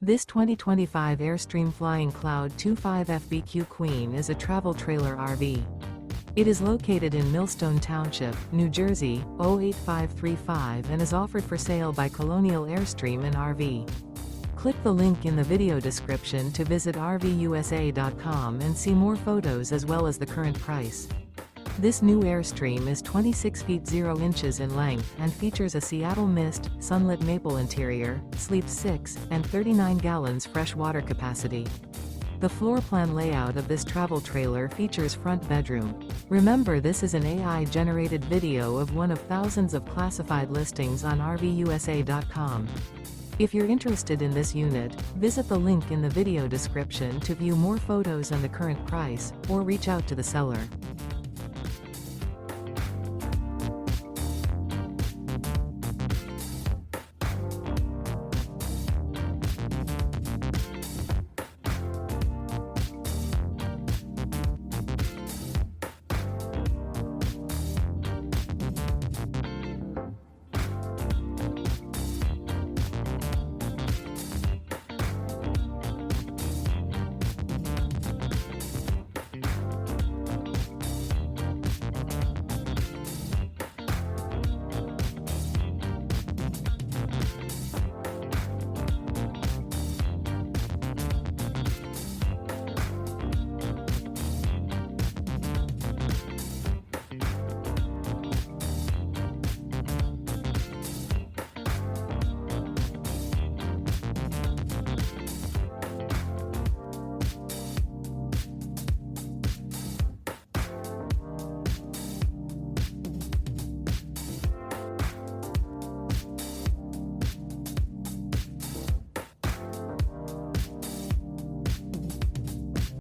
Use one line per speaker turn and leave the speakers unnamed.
This 2025 Airstream Flying Cloud 25 FBQ Queen is a travel trailer RV. It is located in Millstone Township, New Jersey, 08535 and is offered for sale by Colonial Airstream RV. Click the link in the video description to visit RVUSA.com and see more photos as well as the current price. This new Airstream is 26 feet 0 inches in length and features a Seattle Mist, Sunlit Maple interior, sleeps 6, and 39 gallons fresh water capacity. The floor plan layout of this travel trailer features front bedroom. Remember, this is an AI-generated video of one of thousands of classified listings on RVUSA.com. If you're interested in this unit, visit the link in the video description to view more photos and the current price, or reach out to the seller.